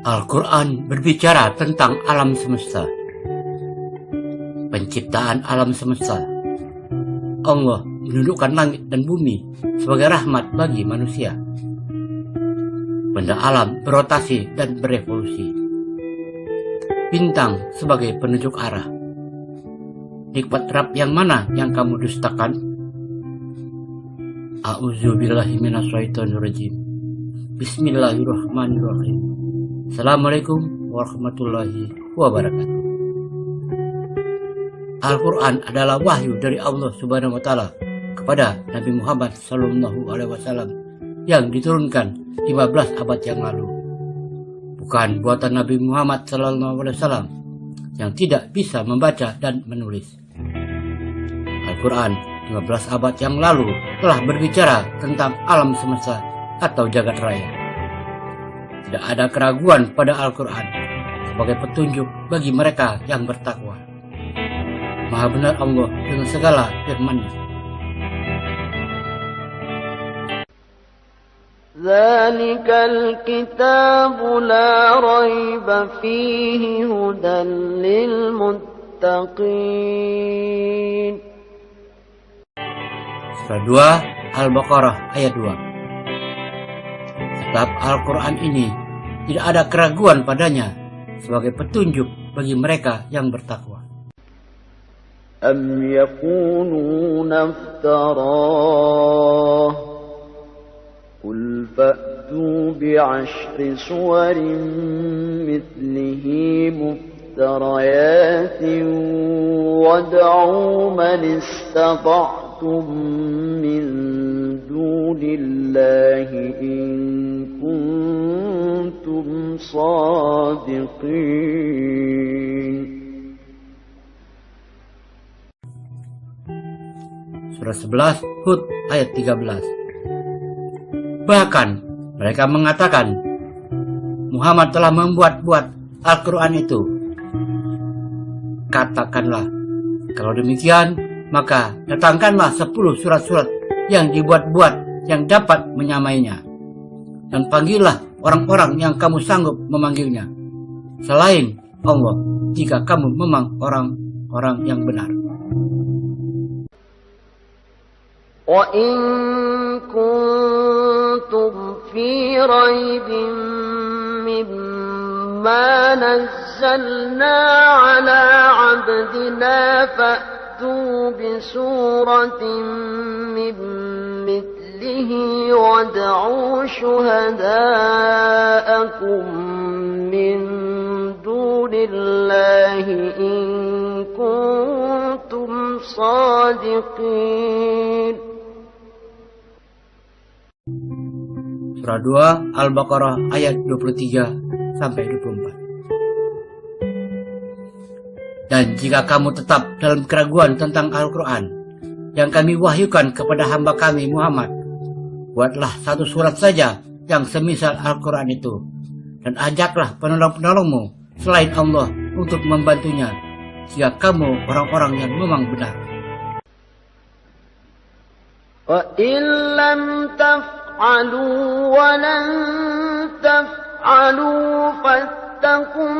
Al-Quran berbicara tentang alam semesta, penciptaan alam semesta. Allah menundukkan langit dan bumi sebagai rahmat bagi manusia. Benda alam berotasi dan berevolusi. Bintang sebagai penunjuk arah. Nikmat Rabb yang mana yang kamu dustakan? A'udzubillahi minasyaitonirrajim. Bismillahirrahmanirrahim. Assalamualaikum warahmatullahi wabarakatuh. Al-Quran adalah wahyu dari Allah Subhanahu wa Ta'ala kepada Nabi Muhammad Sallallahu Alaihi Wasallam yang diturunkan 15 abad yang lalu. Bukan buatan Nabi Muhammad Sallallahu Alaihi Wasallam yang tidak bisa membaca dan menulis. Al-Quran 15 abad yang lalu telah berbicara tentang alam semesta atau jagat raya. Tidak ada keraguan pada Al-Quran sebagai petunjuk bagi mereka yang bertakwa. Maha benar Allah dengan segala firman-Nya. Dzalikal kitabu la raiba fihi hudan lil muttaqin. Surah 2 Al-Baqarah ayat 2. Sebab Al-Quran ini tidak ada keraguan padanya sebagai petunjuk bagi mereka yang bertakwa. Am yakununa iftarah Qul fa'tu bi'ashri suwarin mithlihi muftarayatin wad'u man istata'tum min dunillahi in kuntum sadiqin. Surah 11 Hud ayat 13. Bahkan mereka mengatakan Muhammad telah membuat-buat Al-Quran itu. Katakanlah, kalau demikian maka datangkanlah 10 surat-surat yang dibuat-buat yang dapat menyamainya. Dan panggillah orang-orang yang kamu sanggup memanggilnya selain Allah jika kamu memang orang-orang yang benar. Wa in kuntum fi raibin mimma nazzalna ala 'abdina fa'tu bi suratin min mithlihi wad'u syuhada'akum min dunillahi in kuntum sadiqin. Surah 2 Al-Baqarah ayat 23 sampai 24. Dan jika kamu tetap dalam keraguan tentang Al-Quran yang kami wahyukan kepada hamba kami Muhammad, buatlah satu surat saja yang semisal Al-Quran itu, dan ajaklah penolong-penolongmu selain Allah untuk membantunya jika kamu orang-orang yang memang benar. Wa illam taf'alu wa lan taf'alu fattaqun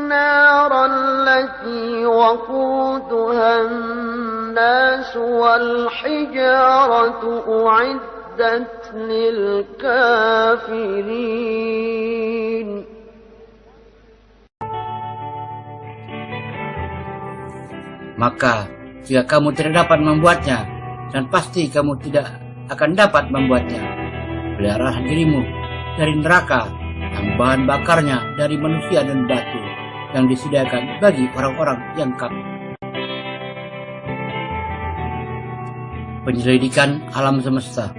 nar allati waquduha an-nas wal hijaratu u'iddat lil kafirin. Maka jika kamu tidak dapat membuatnya, dan pasti kamu tidak akan dapat membuatnya, peliharalah dirimu dari neraka yang bahan bakarnya dari manusia dan batu yang disediakan bagi orang-orang yang kafir. Penyelidikan alam semesta.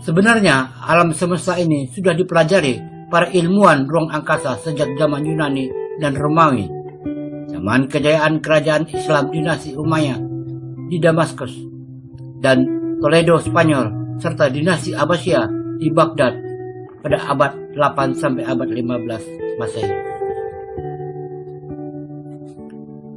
Sebenarnya alam semesta ini sudah dipelajari para ilmuwan ruang angkasa sejak zaman Yunani dan Romawi, zaman kejayaan kerajaan Islam dinasti Umayyah di Damaskus dan Toledo Spanyol serta dinasti Abbasiyah di Baghdad pada abad 8 sampai abad 15 Masehi.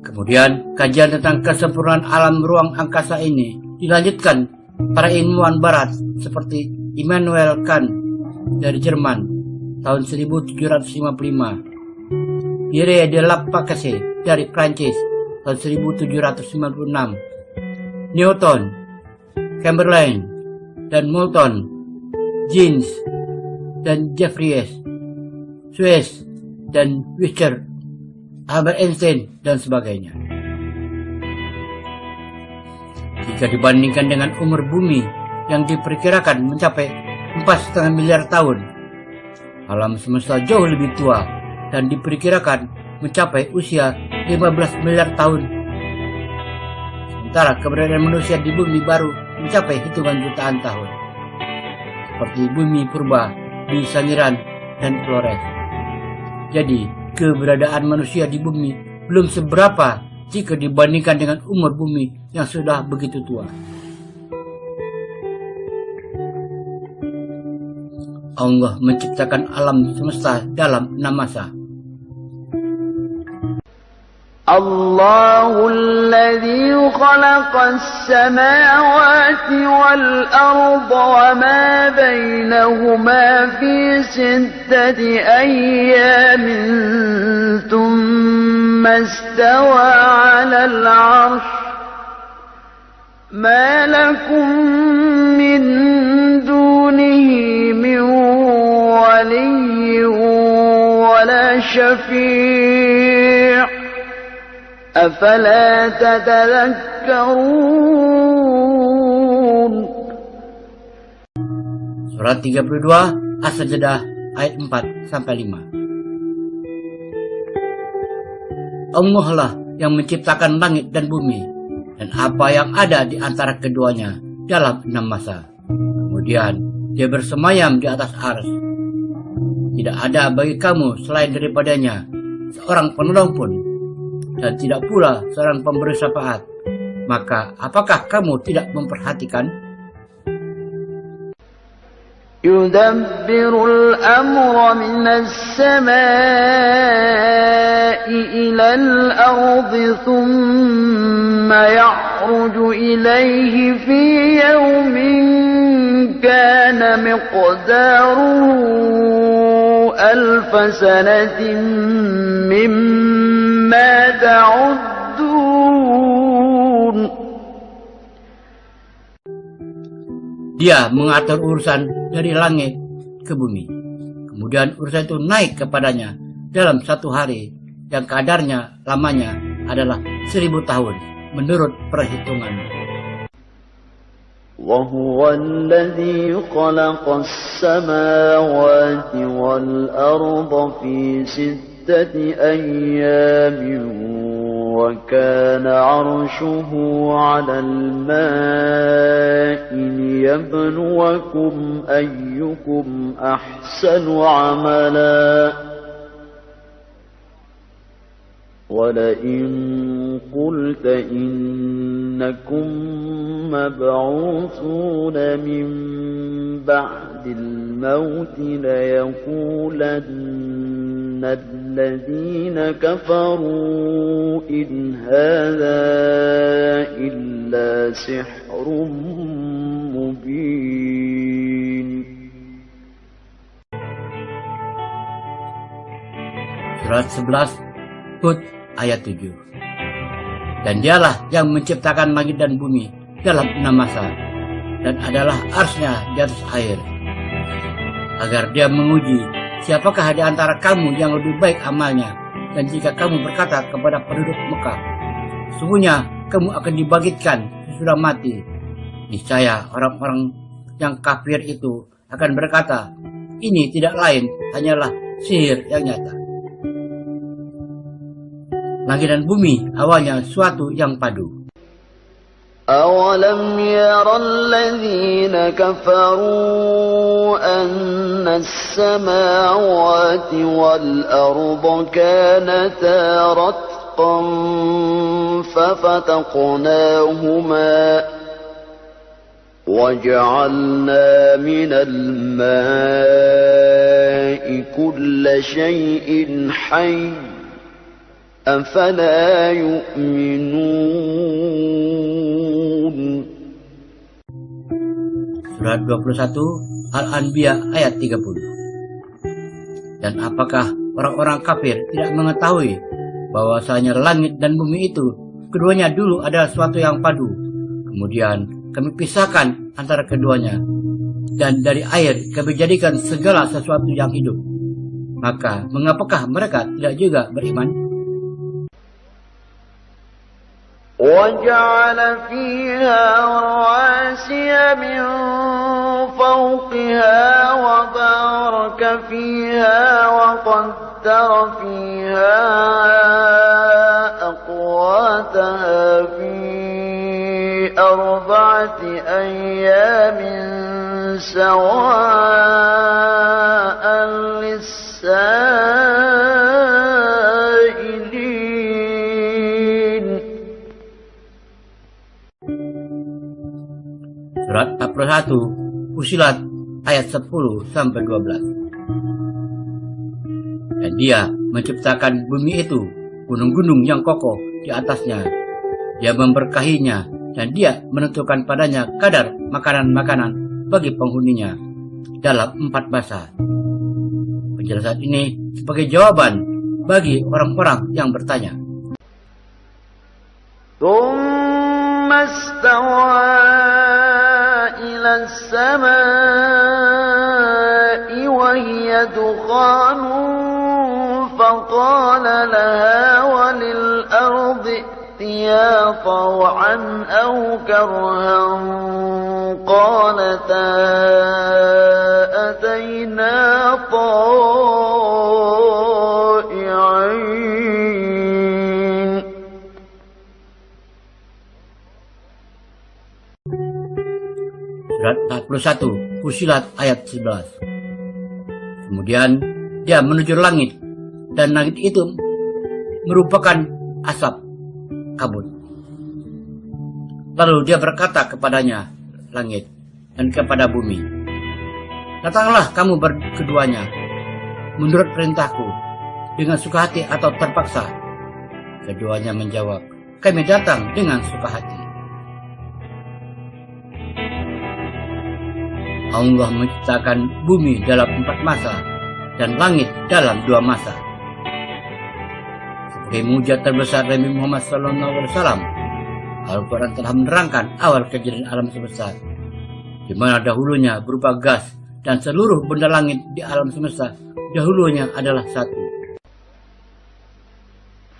Kemudian kajian tentang kesempurnaan alam ruang angkasa ini dilanjutkan para ilmuwan barat seperti Immanuel Kant dari Jerman tahun 1755. Pierre de Laplace dari Prancis tahun 1796. Newton, Chamberlain, dan Moulton, Jeans, dan Jeffries, Suez, dan Wischer, Albert Einstein, dan sebagainya. Jika dibandingkan dengan umur bumi yang diperkirakan mencapai 4,5 miliar tahun, alam semesta jauh lebih tua dan diperkirakan mencapai usia 15 miliar tahun. Sementara keberadaan manusia di bumi baru mencapai hitungan jutaan tahun, seperti bumi purba di Sangiran dan Flores. Jadi, keberadaan manusia di bumi belum seberapa jika dibandingkan dengan umur bumi yang sudah begitu tua. Allah menciptakan alam semesta dalam 6 masa. الله الذي خلق السماوات والأرض وما بينهما في 6 أيام ثم استوى على العرش ما لكم من دونه من ولي ولا شفيع أفلا تتذكرون. Surat 32 As-Sajdah ayat 4-5. Allah lah yang menciptakan langit dan bumi dan apa yang ada di antara keduanya dalam 6 masa. Kemudian dia bersemayam di atas arsy. Tidak ada bagi kamu selain daripadanya seorang penolong pun, dan tidak pula seorang pemberi syafaat. Maka apakah kamu tidak memperhatikan? يدبر الأمر من السماء إلى الأرض ثم يعرج إليه في يوم كان مقداره 1000 سنة مما تعدون. Dia mengatur urusan dari langit ke bumi. Kemudian urusan itu naik kepadanya dalam 1 hari yang kadarnya lamanya adalah 1000 tahun menurut perhitungan. وهو الذي خلق السماوات والأرض في 6 أيام وكان عرشه على الماء ليبلوكم أيكم أحسن عملا ولئن قلت إنكم مبعوثون من بعد الموت ليقولن الذين كفروا إن هذا إلا سحر مبين. Surat 11 Hud ayat 7. Dan dialah yang menciptakan langit dan bumi dalam 6 masa, dan adalah arsy-Nya di atas air, agar dia menguji siapakah di antara kamu yang lebih baik amalnya. Dan jika kamu berkata kepada penduduk Mekah, sesungguhnya kamu akan dibangkitkan sesudah mati, niscaya orang-orang yang kafir itu akan berkata, ini tidak lain hanyalah sihir yang nyata. Langit dan bumi awalnya suatu yang padu. أولم ير الذين كفروا أن السماوات والأرض كانتا رتقا ففتقناهما وجعلنا من الماء كل شيء حي أفلا يؤمنون. Surat 21 Al-Anbiya ayat 30. Dan apakah orang-orang kafir tidak mengetahui bahwasanya langit dan bumi itu keduanya dulu adalah suatu yang padu. Kemudian kami pisahkan antara keduanya, dan dari air kami jadikan segala sesuatu yang hidup. Maka mengapakah mereka tidak juga beriman? وجعل فيها رواسي من فوقها وبارك فيها وقدر فيها أقواتها في 4 أيام سواء للسائلين. Surat 41 Fussilat ayat 10 sampai 12. Dan dia menciptakan bumi itu, gunung-gunung yang kokoh di atasnya. Dia memberkahinya dan dia menentukan padanya kadar makanan-makanan bagi penghuninya dalam 4 masa. Penjelasan ini sebagai jawaban bagi orang-orang yang bertanya. ثم استوى إلى السماء وهي دخان فقال لها وللأرض ائتيا طوعا أو كرها قالتا أتينا طائعين. Surat 41 Fussilat ayat 11. Kemudian dia menuju langit, dan langit itu merupakan asap kabut. Lalu dia berkata kepadanya, langit, dan kepada bumi, datanglah kamu keduanya menurut perintahku, dengan suka hati atau terpaksa. Keduanya menjawab, kami datang dengan suka hati. Allah menciptakan bumi dalam 4 masa dan langit dalam 2 masa. Sebagai mujizat terbesar Nabi Muhammad SAW, Al-Quran telah menerangkan awal kejadian alam semesta, di mana dahulunya berupa gas, dan seluruh benda langit di alam semesta dahulunya adalah satu.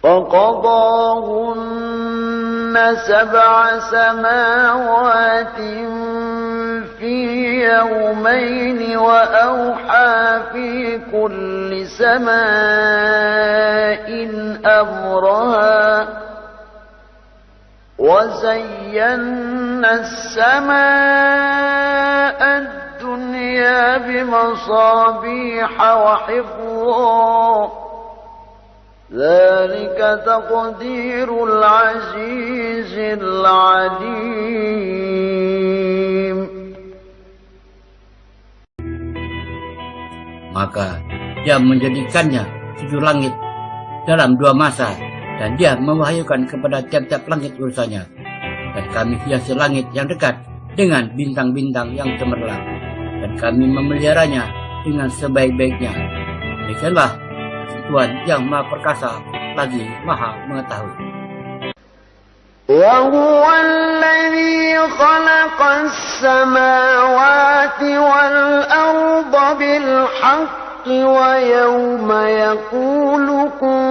فقضاهن 7 سماوات في يومين وأوحى في كل سماء أمرها وزينا السماء الدنيا بمصابيح وحفظا ذلك تقدير العزيز العليم. Maka dia menjadikannya 7 langit dalam 2 masa, dan dia mewahyukan kepada tiap-tiap langit urusannya. Dan kami hiasi langit yang dekat dengan bintang-bintang yang cemerlang, dan kami memeliharanya dengan sebaik-baiknya. Demikianlah Tuhan yang Maha Perkasa lagi Maha Mengetahui. وهو الذي خلق السماوات والأرض بالحق ويوم يقول كن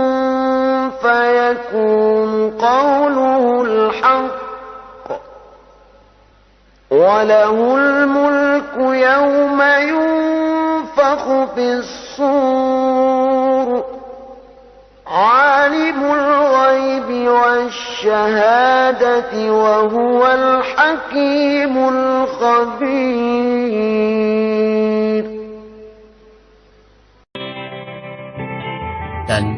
فيكون قوله الحق وله الملك يوم ينفخ في الصور عالم الغيب والشهادة وهو الحكيم الخبير. Dan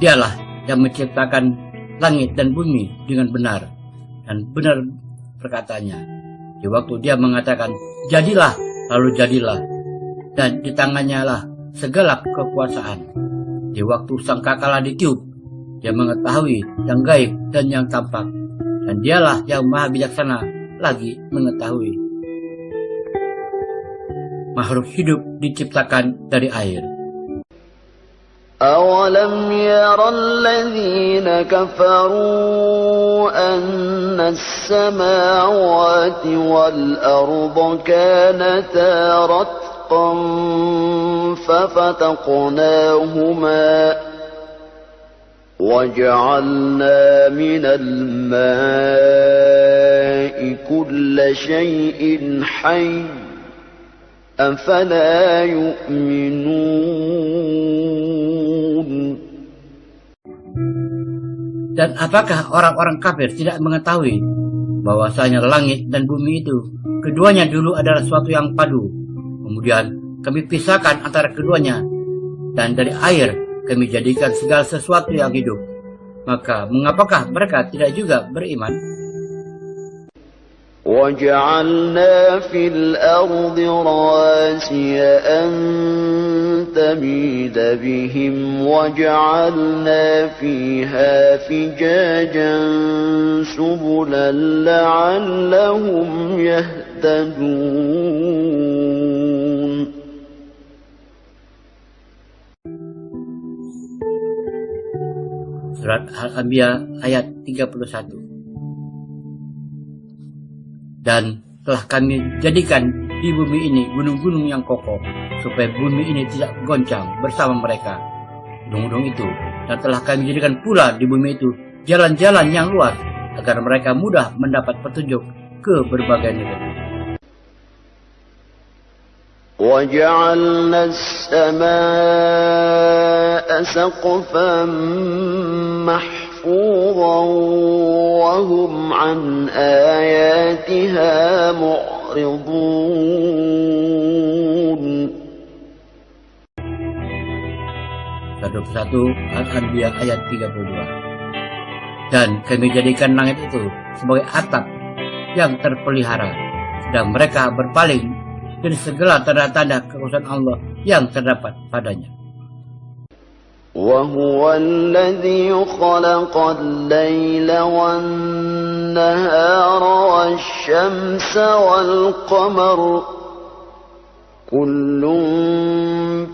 dialah yang menciptakan langit dan bumi dengan benar, dan benar perkataannya. Di waktu dia mengatakan, jadilah, lalu jadilah, dan di tangannya lah segala kekuasaan. Di waktu sangkakala ditiup, dia mengetahui yang gaib dan yang tampak, dan dialah yang maha bijaksana lagi mengetahui. Makhluk hidup diciptakan dari air, أولم ير الذين كفروا أن السماوات والأرض كانتا رتقا ففتقناهما وجعلنا من الماء كل شيء حي أفلا يؤمنون. Dan apakah orang-orang kafir tidak mengetahui bahwasanya langit dan bumi itu keduanya dulu adalah suatu yang padu. Kemudian kami pisahkan antara keduanya, dan dari air kami jadikan segala sesuatu yang hidup. Maka mengapakah mereka tidak juga beriman? وَجَعَلْنَا فِي الْأَرْضِ رَوَاسِيَ أَن تَمِيدَ بِهِمْ وَجَعَلْنَا فِيهَا فِجَاجًا سُبُلًا لَعَلَّهُمْ يَهْتَدُونَ. Surat Al-Anbiya ayat 31. Dan telah kami jadikan di bumi ini gunung-gunung yang kokoh, supaya bumi ini tidak goncang bersama mereka, gunung-gunung itu. Dan telah kami jadikan pula di bumi itu jalan-jalan yang luas, agar mereka mudah mendapat petunjuk ke berbagai negeri. وَجَعَلْنَا السَّمَاءَ سَقْفًا محفوظا وهم عن آياتها معرضون. 21 Al-Anbiya ayat 32. Dan kami jadikan langit itu sebagai atap yang terpelihara, sedang mereka berpaling dari segala tanda-tanda kekuasaan Allah yang terdapat padanya. وَهُوَ الَّذِي خَلَقَ اللَّيْلَ وَالنَّهَارَ وَالشَّمْسَ وَالْقَمَرَ كُلٌّ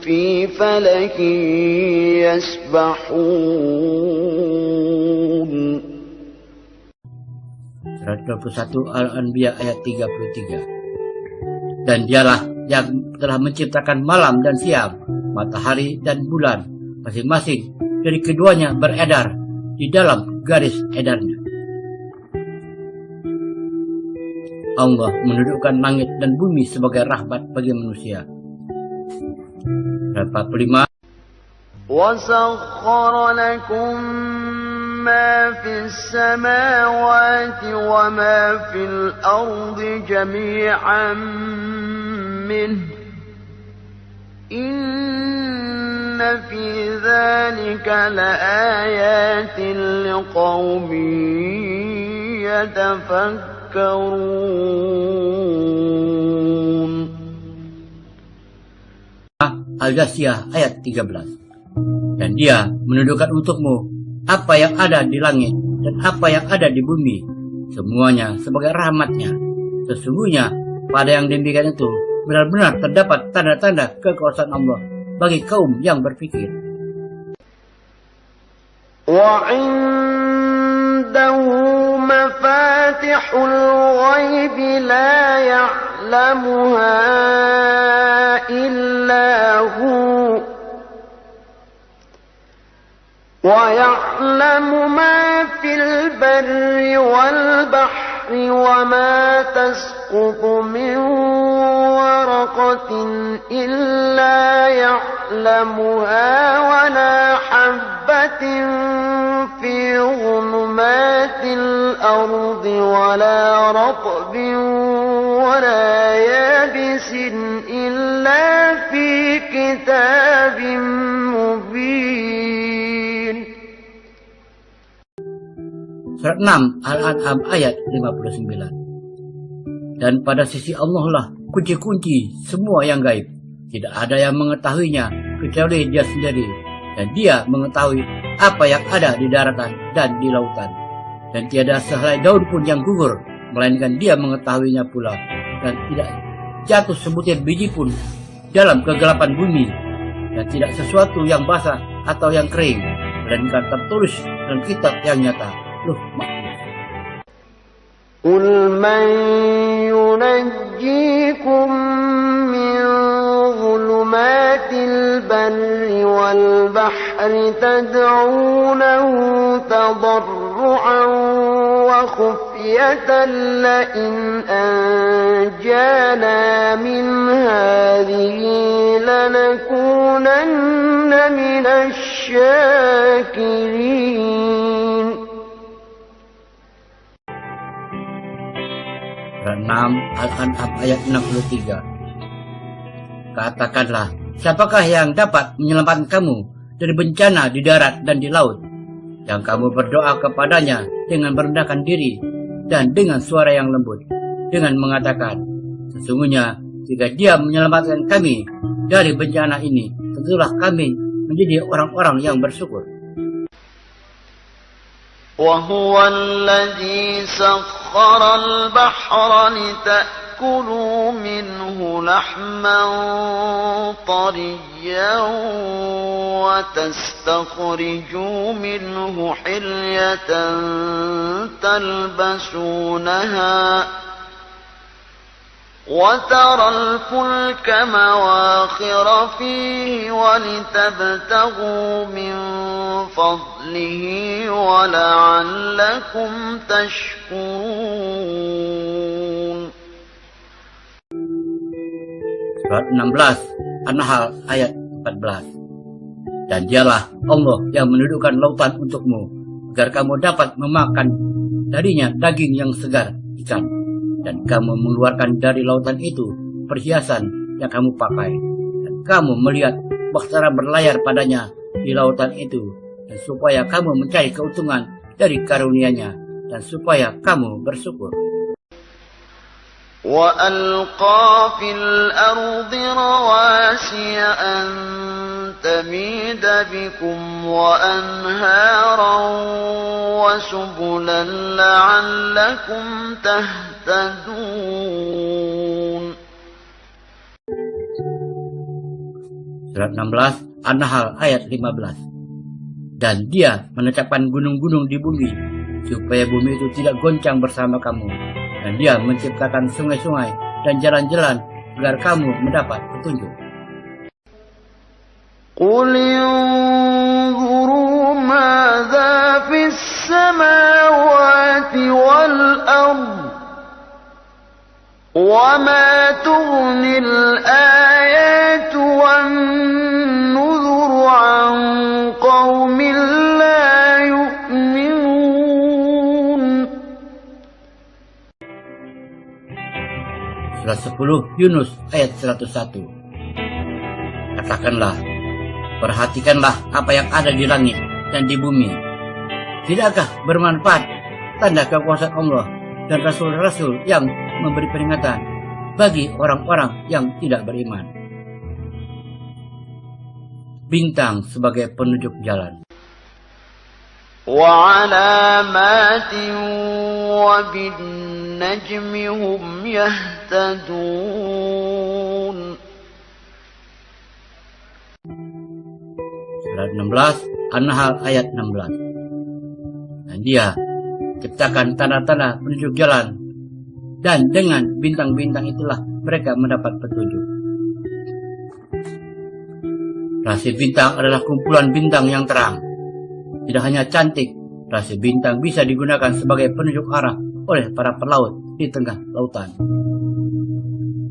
فِي فَلَكٍ يَسْبَحُونَ. Surat 21 Al-Anbiya ayat 33. Dan dialah yang telah menciptakan malam dan siang, matahari dan bulan, masing-masing dari keduanya beredar di dalam garis edarnya. Allah mendudukkan langit dan bumi sebagai rahmat bagi manusia. 45. وَسَخَّرَ لَكُم مَّا فِي السَّمَاوَاتِ وَمَا فِي الْأَرْضِ جَمِيعًا مِّنْهُ إِنَّ فِي ذَلِكَ لَآيَاتٍ لِقَوْمٍ يَتَفَكَّرُونَ. Al-Jasiyah ayat 13. Dan dia menundukkan untukmu apa yang ada di langit dan apa yang ada di bumi, semuanya sebagai rahmatnya. Sesungguhnya pada yang demikian itu benar-benar terdapat tanda-tanda kekuasaan Allah bagi kaum yang berpikir. وَعِندَهُ مَفَاتِحُ الْغَيْبِ لَا يَعْلَمُهَا إِلَّا هُوَ وَيَعْلَمُ مَا فِي الْبَرِّ وَالْبَحْرِ وَمَا تَسْقُطُ مِنْ وَرَقَةٍ إِلَّا يَعْلَمُهَا وَلَا حَبَّةٍ فِي ظُلُمَاتِ الْأَرْضِ وَلَا رَطْبٍ وَلَا يَابِسٍ إِلَّا فِي كِتَابٍ مُبِينٍ. Surat 6 Al-An'am ayat 59. Dan pada sisi Allah lah kunci-kunci semua yang gaib. Tidak ada yang mengetahuinya kecuali Dia sendiri. Dan Dia mengetahui apa yang ada di daratan dan di lautan. Dan tiada sehelai daun pun yang gugur, melainkan Dia mengetahuinya pula. Dan tidak jatuh sebutir biji pun dalam kegelapan bumi. Dan tidak sesuatu yang basah atau yang kering, melainkan tertulis dalam kitab yang nyata, Lauh Mahfuz. قل من ينجيكم من ظلمات البر والبحر تدعونه تضرعا وخفية لئن أنجانا من هذه لنكونن من الشاكرين. Surat 6 Al-An'am ayat 63. Katakanlah, siapakah yang dapat menyelamatkan kamu dari bencana di darat dan di laut? Yang kamu berdoa kepadanya dengan merendahkan diri dan dengan suara yang lembut, dengan mengatakan, sesungguhnya jika dia menyelamatkan kami dari bencana ini, tentulah kami menjadi orang-orang yang bersyukur. وهو الذي سخر البحر لتأكلوا منه لحما طريا وتستخرجوا منه حلية تلبسونها وترى الفلك مواخر فيه ولتبتغوا من فضله ولعلكم تشكرون. Surat 16 An-Nahl ayat 14. Dan dialah Allah yang menundukkan lautan untukmu, agar kamu dapat memakan darinya daging yang segar ikan. Dan kamu mengeluarkan dari lautan itu perhiasan yang kamu pakai. Dan kamu melihat bahtera berlayar padanya di lautan itu. Dan supaya kamu mencari keuntungan dari karunia-Nya. Dan supaya kamu bersyukur. وَأَلْقَى فِي الْأَرْضِ رَوَاسِيَ أَن تَمِيدَ بِكُمْ وَأَنْهَارًا وَسُبُلًا لَعَلَّكُمْ تَهْتَدُونَ. Surat 16 An-Nahl ayat 15. Dan Dia menetapkan gunung-gunung di bumi, supaya bumi itu tidak goncang bersama kamu. Dan Dia menciptakan sungai-sungai dan jalan-jalan agar kamu mendapat petunjuk. قُلِ انظُرُوا مَاذَا فِي السَّمَاوَاتِ وَالْأَرْضِ وَمَا تُغْنِي الْآيَاتُ وَالنُّذُرُ عَنْ قَوْمٍ لَا يُؤْمِنُونَ. Surat 10 Yunus ayat 101. Katakanlah, perhatikanlah apa yang ada di langit dan di bumi. Tidakkah bermanfaat tanda kekuasaan Allah dan rasul-rasul yang memberi peringatan bagi orang-orang yang tidak beriman? Bintang sebagai penunjuk jalan. وَعَلَامَاتٍ وَبِالنَّجْمِ هُمْ يَهْتَدُونَ. Surat 16 An-Nahl ayat 16. Dan Dia ciptakan tanda-tanda penunjuk jalan, dan dengan bintang-bintang itulah mereka mendapat petunjuk. Rasi bintang adalah kumpulan bintang yang terang. Tidak hanya cantik, rasi bintang bisa digunakan sebagai penunjuk arah oleh para pelaut di tengah lautan.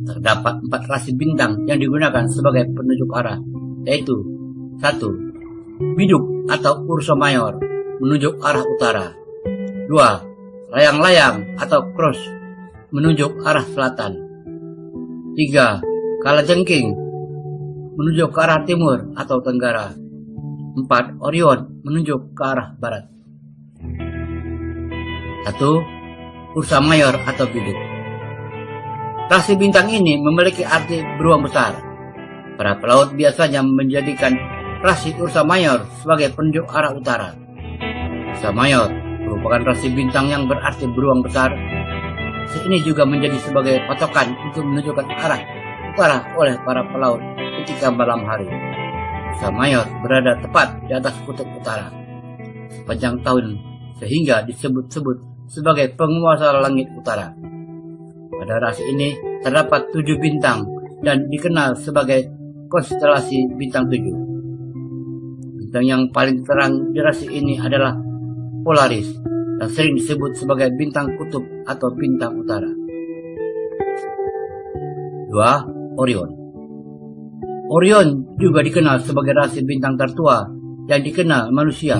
Terdapat 4 rasi bintang yang digunakan sebagai penunjuk arah, yaitu 1. Biduk atau Ursa Mayor menunjuk arah utara. 2. Layang-layang atau Cross menunjuk arah selatan. 3. Kalajengking menunjuk ke arah timur atau tenggara. 4. Orion menunjuk ke arah barat. 1. Ursa Mayor atau biduk. Rasi bintang ini memiliki arti beruang besar. Para pelaut biasanya menjadikan rasi Ursa Mayor sebagai penunjuk arah utara. Ursa Mayor merupakan rasi bintang yang berarti beruang besar. Ini juga menjadi sebagai patokan untuk menunjukkan arah utara oleh para pelaut ketika malam hari. Ursa Major berada tepat di atas kutub utara sepanjang tahun sehingga disebut-sebut sebagai penguasa langit utara. Pada rasi ini terdapat 7 bintang dan dikenal sebagai konstelasi bintang 7. Bintang yang paling terang di rasi ini adalah Polaris dan sering disebut sebagai bintang kutub atau bintang utara. 2. Orion. Orion juga dikenal sebagai rasi bintang tertua yang dikenal manusia.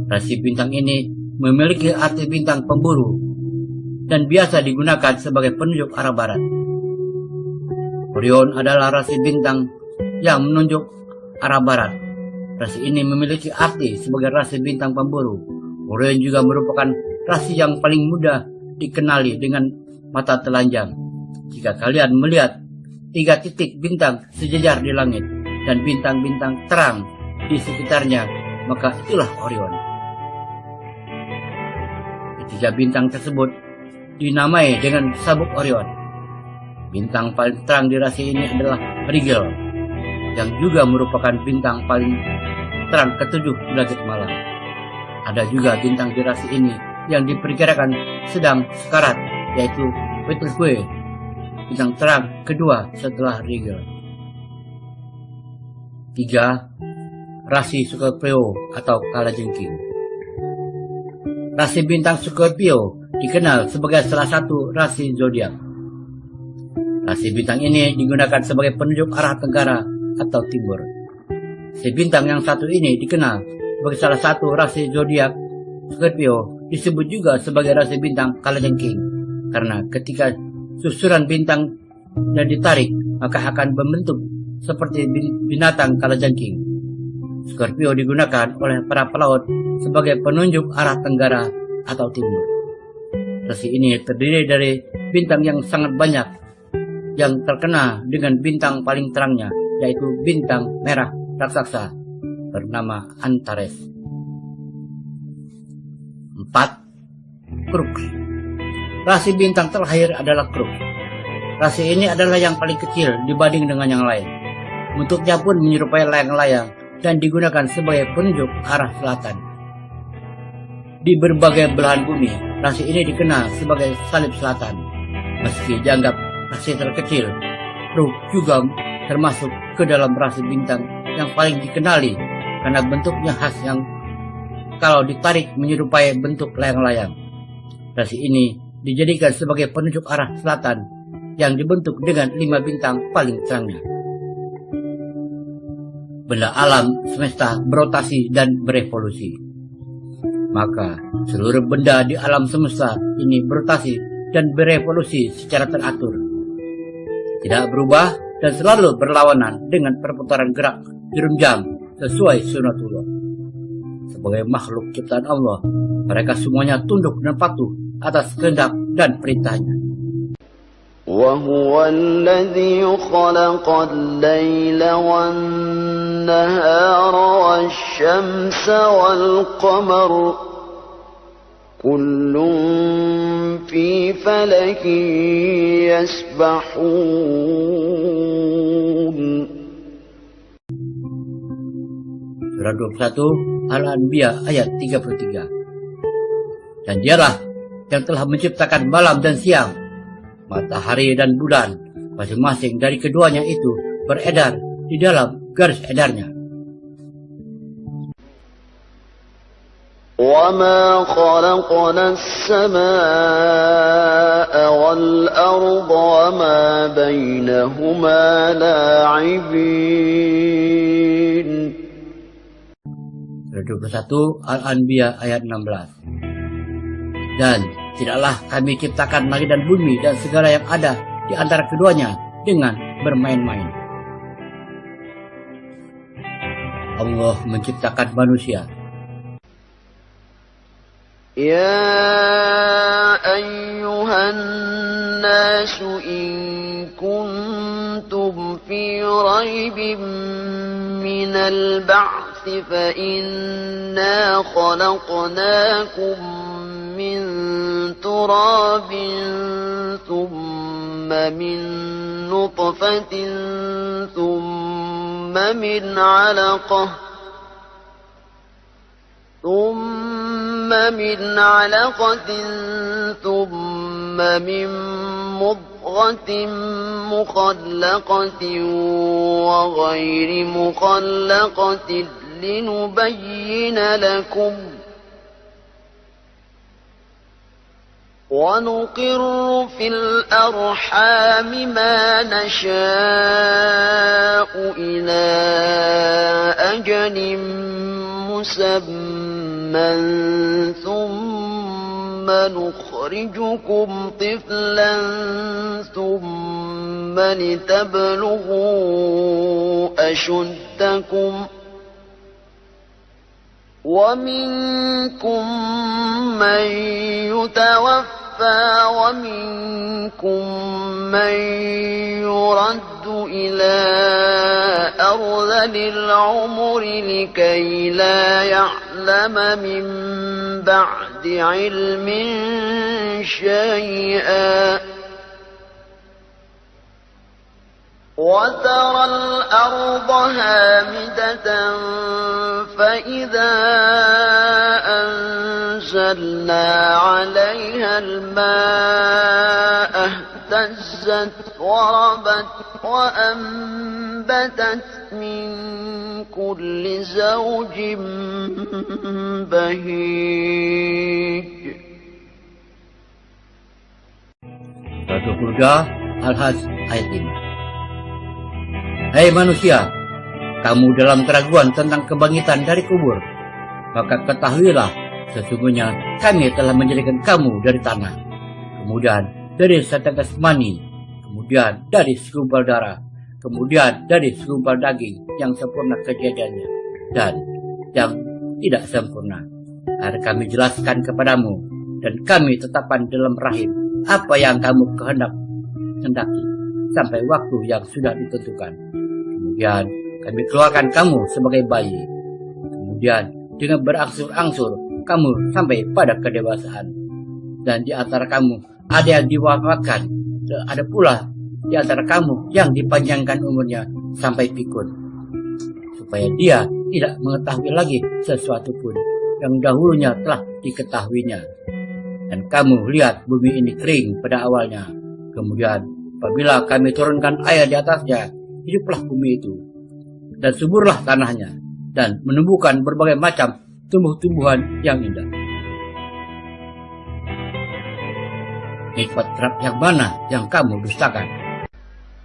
Rasi bintang ini memiliki arti bintang pemburu dan biasa digunakan sebagai penunjuk arah barat. Orion adalah rasi bintang yang menunjuk arah barat. Rasi ini memiliki arti sebagai rasi bintang pemburu. Orion juga merupakan rasi yang paling mudah dikenali dengan mata telanjang. Jika kalian melihat 3 titik bintang sejajar di langit dan bintang-bintang terang di sekitarnya, maka itulah Orion. Ketiga bintang tersebut dinamai dengan sabuk Orion. Bintang paling terang di rasi ini adalah Rigel, yang juga merupakan bintang paling terang ketujuh di langit malam. Ada juga bintang di rasi ini yang diperkirakan sedang sekarat, yaitu Betelgeuse, bintang terang kedua setelah Rigel. 3. Rasi Scorpio atau Kalajengking. Rasi bintang Scorpio dikenal sebagai salah satu rasi zodiak. Rasi bintang ini digunakan sebagai penunjuk arah tenggara atau timur. Si bintang yang satu ini dikenal sebagai salah satu rasi zodiak Scorpio, disebut juga sebagai rasi bintang Kalajengking karena ketika susuran bintang dan ditarik maka akan membentuk seperti binatang kalajengking. Scorpio digunakan oleh para pelaut sebagai penunjuk arah tenggara atau timur. Rasi ini terdiri dari bintang yang sangat banyak yang terkena dengan bintang paling terangnya, yaitu bintang merah raksasa bernama Antares. 4. Crux. Rasi bintang terakhir adalah Crux. Rasi ini adalah yang paling kecil dibanding dengan yang lain. Bentuknya pun menyerupai layang-layang dan digunakan sebagai penunjuk arah selatan. Di berbagai belahan bumi, rasi ini dikenal sebagai salib selatan. Meski dianggap rasi terkecil, Crux juga termasuk ke dalam rasi bintang yang paling dikenali karena bentuknya khas yang kalau ditarik menyerupai bentuk layang-layang. Rasi ini dijadikan sebagai penunjuk arah selatan yang dibentuk dengan 5 bintang paling terangnya. Benda alam semesta berotasi dan berevolusi. Maka seluruh benda di alam semesta ini berotasi dan berevolusi secara teratur, tidak berubah dan selalu berlawanan dengan perputaran gerak jarum jam sesuai sunatullah. Sebagai makhluk ciptaan Allah, mereka semuanya tunduk dan patuh atas kehendak dan perintahnya. وهو الذي خلق الليل والنهار والشمس والقمر كل في فلك يسبحون. Surah 21 Al-Anbiya ayat 33. Dan dialah yang telah menciptakan malam dan siang, matahari dan bulan, masing-masing dari keduanya itu beredar di dalam garis edarnya. وَمَا خَلَقْنَا السَّمَاءَ وَالْأَرْضَ وَمَا بَيْنَهُمَا لَاعِبِينَ. Surah 21 Al-Anbiya ayat 16. Dan tidaklah kami ciptakan langit dan bumi dan segala yang ada di antara keduanya dengan bermain-main. Allah menciptakan manusia. يا أيها الناس إن كنتم في ريب من البعث فإنا خلقناكم من تراب ثم من نطفة ثم من علقة ثم من علقة ثم من مضغة مخلقة وغير مخلقة لنبين لكم ونقر في الأرحام ما نشاء إلى أجل مسمى ثم نخرجكم طفلا ثم لتبلغوا أشدكم ومنكم من يتوفى ومنكم من يرد إلى أرذل العمر لكي لا يعلم من بعد علم شيئا وترى الأرض هامدة فإذا أنزلنا عليها الماء اهتزت وربت وأنبتت من كل زوج بهيج. Suratul Hud Al-Hajj ayat 5. Hai manusia, kamu dalam keraguan tentang kebangkitan dari kubur, maka ketahuilah sesungguhnya kami telah menjadikan kamu dari tanah, kemudian dari setetes mani, kemudian dari segumpal darah, kemudian dari segumpal daging yang sempurna kejadiannya dan yang tidak sempurna. Agar kami jelaskan kepadamu dan kami tetapkan dalam rahim apa yang kamu kehendaki sampai waktu yang sudah ditentukan. Kemudian kami keluarkan kamu sebagai bayi. Kemudian dengan berangsur-angsur kamu sampai pada kedewasaan. Dan di antara kamu ada yang diwafatkan, ada pula di antara kamu yang dipanjangkan umurnya sampai pikun, supaya dia tidak mengetahui lagi sesuatu pun yang dahulunya telah diketahuinya. Dan kamu lihat bumi ini kering pada awalnya. Kemudian apabila kami turunkan air di atasnya, hiduplah bumi itu, dan suburlah tanahnya, dan menumbuhkan berbagai macam tumbuh-tumbuhan yang indah. Nikmat Rabb yang mana yang kamu dustakan?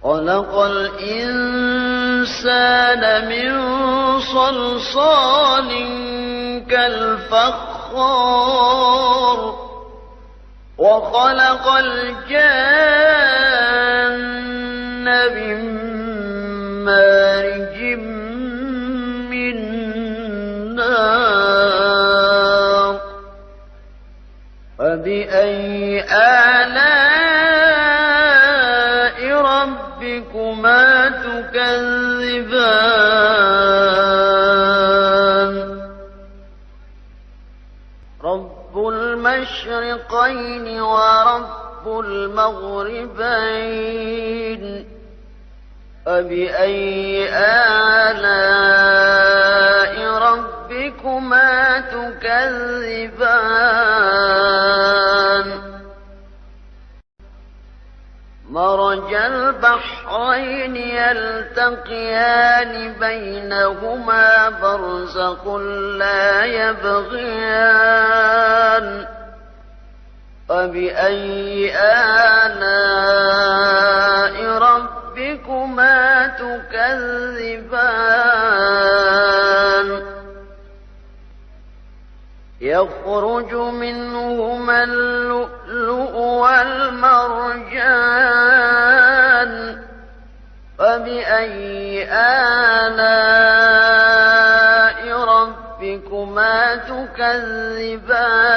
Khalaqal insana min salsalin kal fakhar wa khalaqal janna min marijim min nar fabi'ayyi ala'i rabbikuma tukadziban rabbul mashriqaini wa rabbul maghribain فبأي آلاء ربكما تكذبان مرج البحرين يلتقيان بينهما برزخ لا يبغيان فبأي آلاء ربكما تكذبان يخرج منهما اللؤلؤ والمرجان فبأي آلاء ربكما تكذبان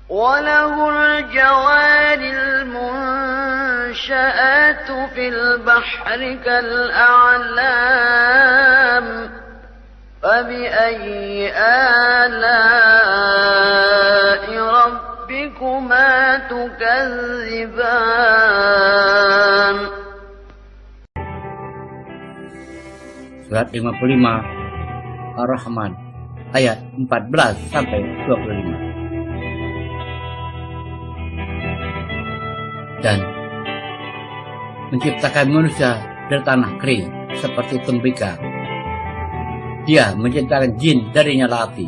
وله الجوار المنشآت في البحر كالأعلام فبأي آلاء ربكما تكذبان Surat 55 Ar-Rahman ayat 14 sampai 25. Dan menciptakan manusia dari tanah kering seperti tembikar. Dia menciptakan jin dari nyala api.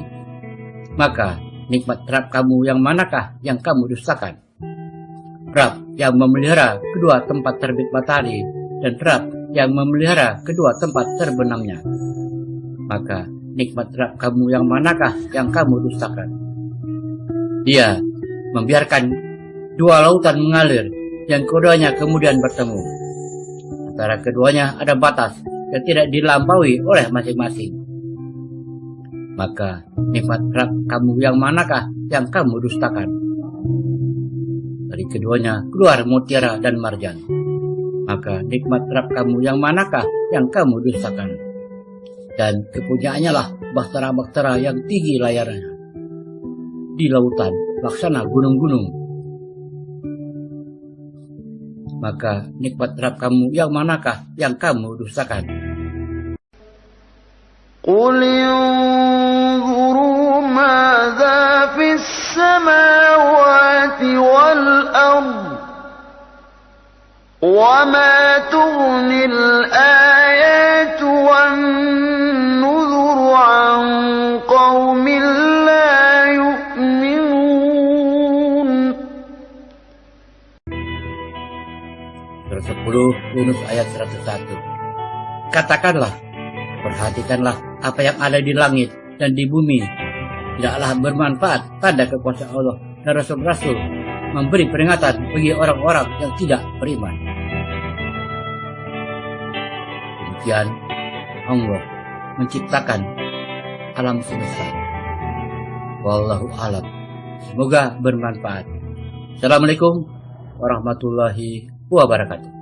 Maka nikmat Rabb kamu yang manakah yang kamu dustakan? Rabb yang memelihara kedua tempat terbit matahari dan Rabb yang memelihara kedua tempat terbenamnya. Maka nikmat Rabb kamu yang manakah yang kamu dustakan? Dia membiarkan dua lautan mengalir yang keduanya kemudian bertemu. Antara keduanya ada batas yang tidak dilampaui oleh masing-masing. Maka nikmat Rabb kamu yang manakah yang kamu dustakan? Dari keduanya keluar mutiara dan marjan. Maka nikmat Rabb kamu yang manakah yang kamu dustakan? Dan kepunyaannya lah bahtera-bahtera yang tinggi layarnya di lautan laksana gunung-gunung. Maka nikmat Rabb kamu yang manakah yang kamu dustakan? قل انظروا ماذا في السماوات والأرض وما تغني الآيات والنذر عن قوم لا يؤمنون. Surah 10 Yunus ayat 101. Katakanlah, perhatikanlah apa yang ada di langit dan di bumi. Tidaklah bermanfaat tanda kekuasaan Allah dan Rasul-Rasul memberi peringatan bagi orang-orang yang tidak beriman. Demikian Allah menciptakan alam semesta. Wallahu a'lam. Semoga bermanfaat. Assalamualaikum warahmatullahi wabarakatuh.